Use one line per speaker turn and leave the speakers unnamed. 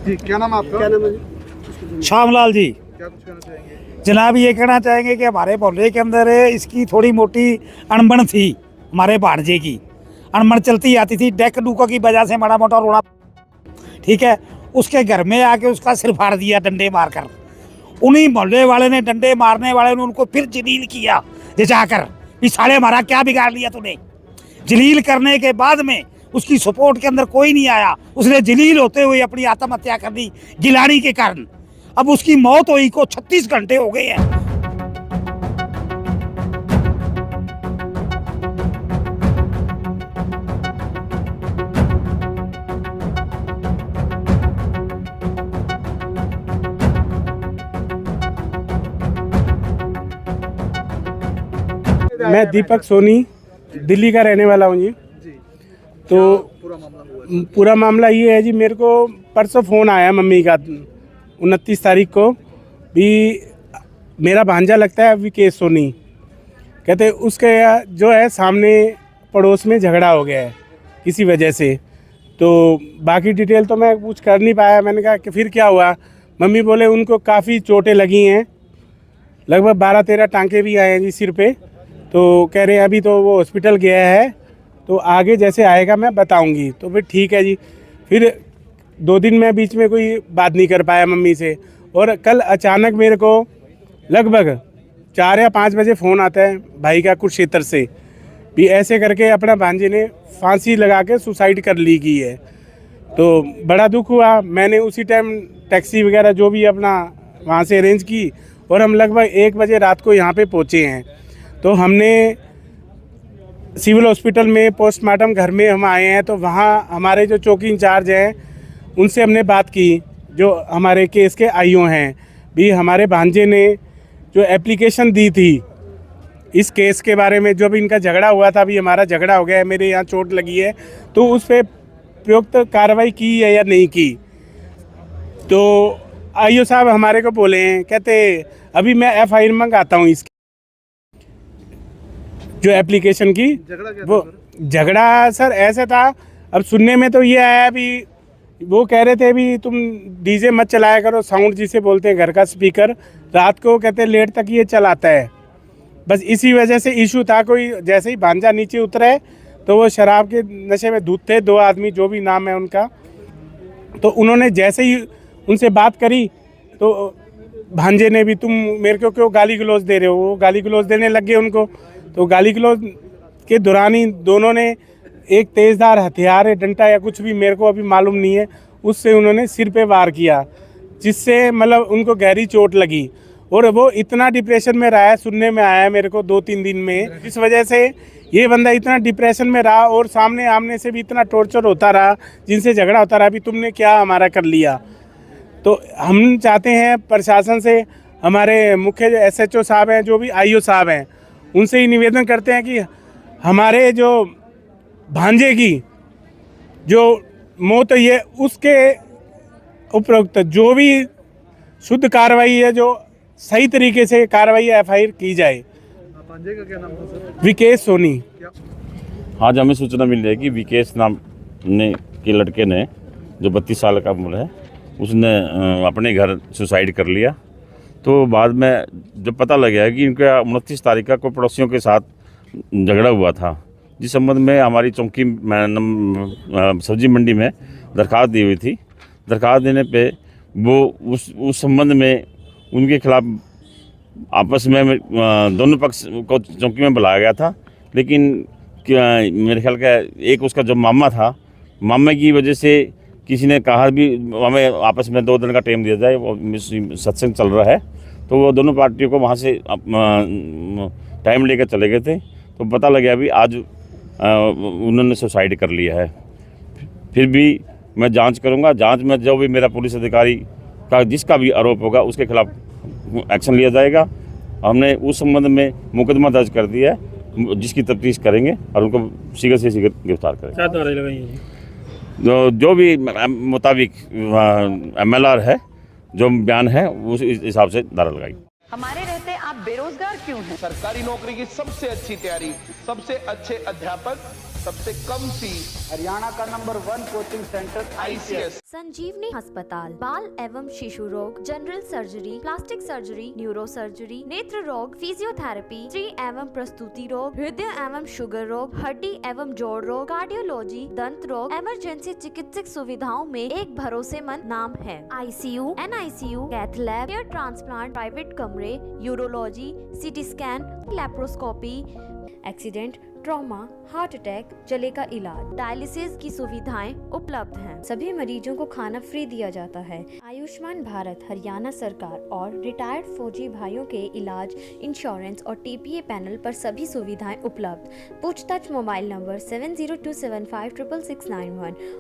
जी, क्या नाम है आपका?
क्या नाम है?
श्यामलाल जी।
क्या कुछ कहना चाहेंगे?
जनाब ये कहना चाहेंगे कि हमारे मोहल्ले के अंदर इसकी थोड़ी मोटी अनबन थी। हमारे भांजे की अनबन चलती आती थी, डेक डूकों की वजह से माड़ा मोटा रोड़ा, ठीक है। उसके घर में आके उसका सिर फाड़ दिया डंडे मारकर। उन्हीं मोहल्ले वाले ने, डंडे मारने वाले ने उनको फिर जलील किया जाकर, कि साले हमारा क्या बिगाड़ लिया तूने। जलील करने के बाद में उसकी सपोर्ट के अंदर कोई नहीं आया। उसने जलील होते हुए अपनी आत्महत्या कर दी गिलानी के कारण। अब उसकी मौत हुई को 36 घंटे हो गए हैं।
मैं दीपक सोनी दिल्ली का रहने वाला हूँ जी।
जी,
तो
पूरा मामला हुआ है।
पूरा मामला ये है जी, मेरे को परसों फ़ोन आया मम्मी का 29 तारीख को भी, मेरा भांजा लगता है विकेश सोनी, कहते उसके जो है सामने पड़ोस में झगड़ा हो गया है किसी वजह से। तो बाकी डिटेल तो मैं कुछ कर नहीं पाया। मैंने कहा कि फिर क्या हुआ। मम्मी बोले उनको काफ़ी चोटें लगी हैं, लगभग 12-13 टांके भी आए हैं जी सिर पे। तो कह रहे हैं अभी तो वो हॉस्पिटल गया है, तो आगे जैसे आएगा मैं बताऊंगी। तो फिर ठीक है जी। फिर 2 दिन मैं बीच में कोई बात नहीं कर पाया मम्मी से, और कल अचानक मेरे को लगभग 4 या 5 बजे फ़ोन आता है भाई का कुरुक्षेत्र से, भी ऐसे करके अपना भांजे ने फांसी लगा के सुसाइड कर ली की है। तो बड़ा दुख हुआ। मैंने उसी टाइम टैक्सी वगैरह जो भी अपना वहाँ से अरेंज की, और हम लगभग 1 बजे रात को यहाँ पे पहुँचे हैं। तो हमने सिविल हॉस्पिटल में पोस्टमार्टम घर में हम आए हैं, तो वहाँ हमारे जो चौकी इंचार्ज हैं उनसे हमने बात की, जो हमारे केस के आईओ हैं, भी हमारे भांजे ने जो एप्लीकेशन दी थी इस केस के बारे में, जो भी इनका झगड़ा हुआ था, अभी हमारा झगड़ा हो गया है, मेरे यहाँ चोट लगी है, तो उस पर प्रयुक्त कार्रवाई की है या नहीं की। तो आईओ साहब हमारे को बोले हैं, कहते अभी मैं FIR मंगाता हूँ इसकी, जो एप्लीकेशन की।
झगड़ा क्या था
वो
सर?
झगड़ा सर ऐसा था, अब सुनने में तो ये आया भी, वो कह रहे थे भी तुम डीजे मत चलाया करो, साउंड जिसे बोलते हैं घर का स्पीकर, रात को कहते लेट तक ये चलाता है। बस इसी वजह से इशू था। कोई जैसे ही भांजा नीचे उतरे तो वो शराब के नशे में धुत थे, 2 आदमी जो भी नाम है उनका। तो उन्होंने जैसे ही उनसे बात करी तो भांजे ने भी, तुम मेरे को क्यों गाली गलौज दे रहे हो, वो गाली गलौज देने लग गए उनको। तो गाली गलौज के दौरान ही दोनों ने एक तेज़धार हथियार है, डंडा या कुछ भी मेरे को अभी मालूम नहीं है, उससे उन्होंने सिर पे वार किया, जिससे मतलब उनको गहरी चोट लगी। और वो इतना डिप्रेशन में रहा है, सुनने में आया है मेरे को 2-3 दिन में। इस वजह से ये बंदा इतना डिप्रेशन में रहा, और सामने आमने से भी इतना टॉर्चर होता रहा, जिनसे झगड़ा होता रहा, भी तुमने क्या हमारा कर लिया। तो हम चाहते हैं प्रशासन से, हमारे मुख्य जो SHO साहब हैं, जो भी IO साहब हैं, उनसे ही निवेदन करते हैं कि हमारे जो भांजे की जो मौत हुई है उसके उपरोक्त जो भी शुद्ध कार्रवाई है, जो सही तरीके से कार्रवाई FIR की जाए।
भांजे का क्या नाम था सर?
विकेश सोनी।
आज हमें सूचना मिल रही है कि विकेश नाम के लड़के ने, जो 32 साल का उम्र है, उसने अपने घर सुसाइड कर लिया। तो बाद में जब पता लगा है कि इनका 29 तारीख का कोई पड़ोसियों के साथ झगड़ा हुआ था, जिस संबंध में हमारी चौकी सब्जी मंडी में दरख्वास्त दी हुई थी। दरख्वास्त देने पे वो उस संबंध में उनके खिलाफ आपस में दोनों पक्ष को चौकी में बुलाया गया था। लेकिन मेरे ख्याल का एक उसका जो मामा था, मामा की वजह से किसी ने कहा भी हमें आपस में 2 दिन का टाइम दिया जाए, वो सत्संग चल रहा है। तो वो दोनों पार्टियों को वहाँ से टाइम लेकर चले गए थे। तो पता लगा भी आज उन्होंने सुसाइड कर लिया है। फिर भी मैं जांच करूंगा। जांच में जो भी मेरा पुलिस अधिकारी का जिसका भी आरोप होगा उसके खिलाफ एक्शन लिया जाएगा। हमने उस संबंध में मुकदमा दर्ज कर दिया है, जिसकी तफ्तीश करेंगे और उनको शीघ्र से शीघ्र गिरफ्तार करेंगे। जो भी मुताबिक MLR है, जो बयान है, उस हिसाब से धारा लगाई।
हमारे रहते आप बेरोजगार क्यों हैं?
सरकारी नौकरी की सबसे अच्छी तैयारी, सबसे अच्छे अध्यापक,
सबसे कम फीस,
हरियाणा का नंबर 1 कोचिंग सेंटर
ICS।
संजीवनी अस्पताल, बाल एवं शिशु रोग, general surgery, plastic surgery, neuro surgery, नेत्र रोग, फिजियोथेरेपी, स्त्री एवं प्रसूति रोग, हृदय एवं शुगर रोग, हड्डी एवं जोड़ रोग, कार्डियोलॉजी, दंत रोग, इमरजेंसी चिकित्सक सुविधाओं में एक भरोसेमंद नाम है। ICU, NICU, cath lab, hair transplant, private कमरे, urology, CT scan, laparoscopy, accident, trauma, heart attack, जले का इलाज, डायलिसिस की सुविधाएं उपलब्ध हैं। सभी मरीजों को खाना फ्री दिया जाता है। आयुष्मान भारत हरियाणा सरकार और रिटायर्ड फौजी भाइयों के इलाज, इंश्योरेंस और TPA पैनल पर सभी सुविधाएं उपलब्ध। पूछताछ मोबाइल नंबर 7027566691